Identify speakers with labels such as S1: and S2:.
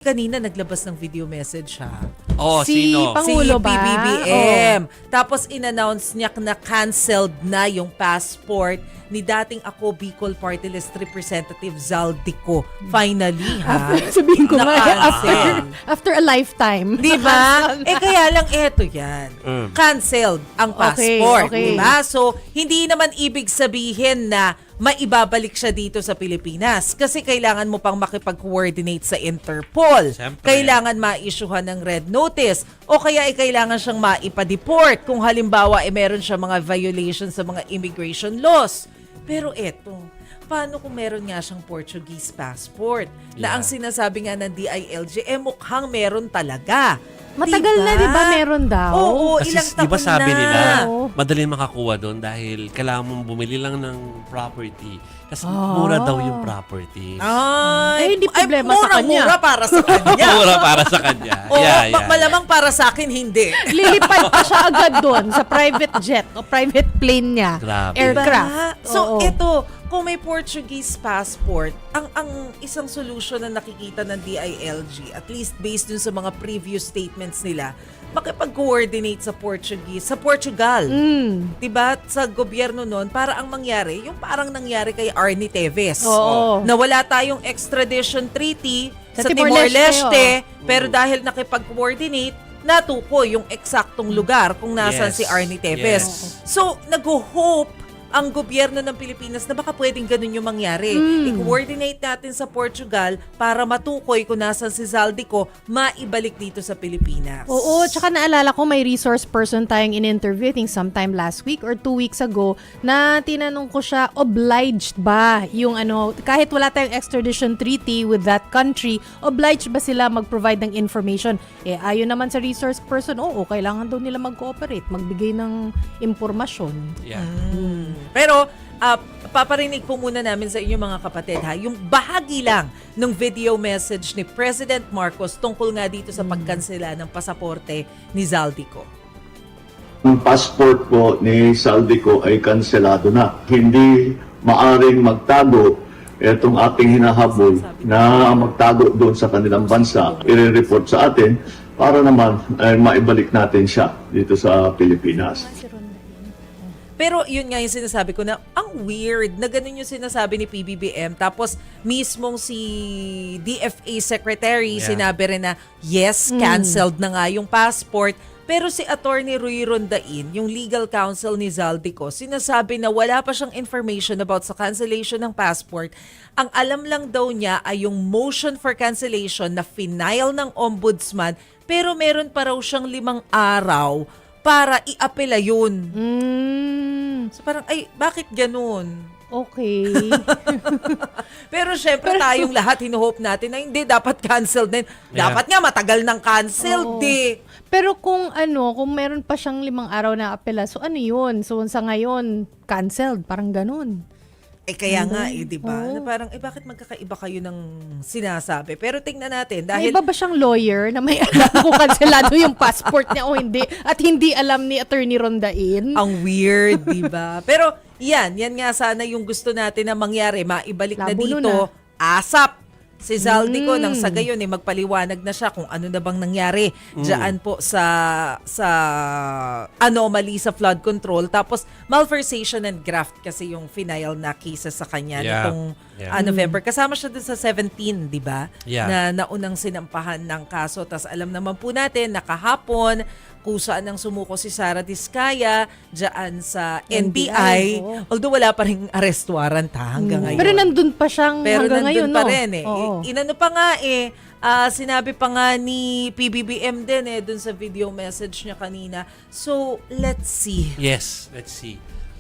S1: Kanina naglabas ng video message ha.
S2: Oh,
S3: Si
S2: sino?
S3: Pangulo
S1: Si
S3: ba?
S1: PBBM. Tapos in-announce niya na canceled na yung passport ni dating ako Bicol Party List Representative Zaldico. Finally ha.
S3: Sabihin ko nga,
S1: Na-cancel.
S3: after a lifetime.
S1: Di ba? Kaya lang eto yan. Canceled ang passport.
S3: Okay.
S1: Di ba? So, hindi naman ibig sabihin na maibabalik siya dito sa Pilipinas. Kasi kailangan mo pang makipag-coordinate sa Interpol.
S2: Siyempre.
S1: Kailangan ma-issuehan ng red notice. O kaya kailangan siyang maipa-deport kung halimbawa meron siya mga violations sa mga immigration laws. Pero eto, paano kung meron nga siyang Portuguese passport na ang sinasabi nga ng DILG, mukhang meron talaga.
S3: Matagal na, di ba? Meron daw.
S1: Oo,
S2: Kasi
S1: ilang taon
S2: di ba sabi
S1: na.
S2: nila,
S3: Oo.
S2: madali makakuha doon dahil kailangan mong bumili lang ng property. Kasi mura daw yung property.
S1: Ay,
S3: hindi problema sa kanya.
S1: Mura para sa kanya.
S2: Mura para sa kanya.
S1: Oo,
S2: Yeah.
S1: malamang para sa akin, hindi.
S3: Lilipad pa siya agad doon sa private jet o private plane niya.
S2: Grabe.
S3: Aircraft.
S1: So,
S3: Oo.
S1: ito, kung may Portuguese passport, ang isang solution na nakikita ng DILG, at least based dun sa mga previous statements nila, makipag-coordinate sa Portugal. Diba? Sa gobyerno nun, para ang mangyari, yung parang nangyari kay Arnie Teves.
S3: Oo.
S1: Na wala tayong extradition treaty sa
S3: Sa
S1: Timor-Leste,
S3: Timor-Leste,
S1: pero dahil nakipag-coordinate, natukoy yung eksaktong lugar kung nasan
S2: Yes.
S1: si Arnie Teves.
S2: Yes.
S1: So, nag-hope ang gobyerno ng Pilipinas na baka pwedeng ganun yung mangyari. I-coordinate natin sa Portugal para matukoy kung nasan si Zaldico, maibalik dito sa Pilipinas.
S3: Oo, tsaka naalala ko may resource person tayong in-interview, I think sometime last week or 2 weeks ago, na tinanong ko siya, obliged ba yung kahit wala tayong extradition treaty with that country, obliged ba sila mag-provide ng information? Ayon naman sa resource person, oo, kailangan daw nila mag-cooperate, magbigay ng impormasyon.
S2: Yeah.
S1: Pero, paparinig po muna namin sa inyo mga kapatid ha, yung bahagi lang ng video message ni President Marcos tungkol nga dito sa pagkansela ng pasaporte ni Zaldico.
S4: Ang passport po ni Zaldico ay kanselado na. Hindi maaring magtago itong ating hinahabol na magtago doon sa kanilang bansa. I-report sa atin para naman ay maibalik natin siya dito sa Pilipinas.
S1: Pero yun nga yung sinasabi ko na ang weird na ganun yung sinasabi ni PBBM tapos mismong si DFA Secretary sinabi rin na yes, canceled na nga yung passport. Pero si Attorney Ruy Rondain, yung legal counsel ni Zaldico, sinasabi na wala pa siyang information about sa cancellation ng passport. Ang alam lang daw niya ay yung motion for cancellation na final ng ombudsman pero meron pa raw siyang 5 araw para i-apela yun. So parang, bakit ganun?
S3: Okay.
S1: Pero syempre tayong lahat, hinuhope natin na hindi, dapat canceled din. Dapat nga matagal nang canceled
S3: Pero kung meron pa siyang 5 araw na apela, so ano yun? So sa ngayon, canceled, parang ganun.
S1: Kaya nga di ba? Na parang, bakit magkakaiba kayo ng sinasabi? Pero tingnan natin,
S3: May
S1: dahil...
S3: iba ba siyang lawyer na may alam kung kanselado yung passport niya o hindi at hindi alam ni Attorney Rondain?
S1: Ang weird, di ba? Pero yan nga sana yung gusto natin na mangyari, maibalik na
S3: Labo
S1: dito,
S3: nun,
S1: ASAP si Zaldico nang sa gayon magpaliwanag na siya kung ano na bang nangyari diyan po sa anomaly sa flood control, tapos malversation and graft kasi yung final na cases sa kanya nitong November. Kasama siya dun sa 17, di ba?
S2: Yeah.
S1: Na naunang sinampahan ng kaso. Tas alam naman po natin na kahapon kusaan ng sumuko si Sara Diskaya diyan sa NBI. Although wala pa ring arrest warrant hanggang ngayon.
S3: Pero nandun pa siyang
S1: Pero
S3: hanggang ngayon,
S1: nandun pa
S3: no?
S1: rin
S3: Oo.
S1: Inano pa nga sinabi pa nga ni PBBM din dun sa video message niya kanina. So, let's see.
S2: Yes, let's see.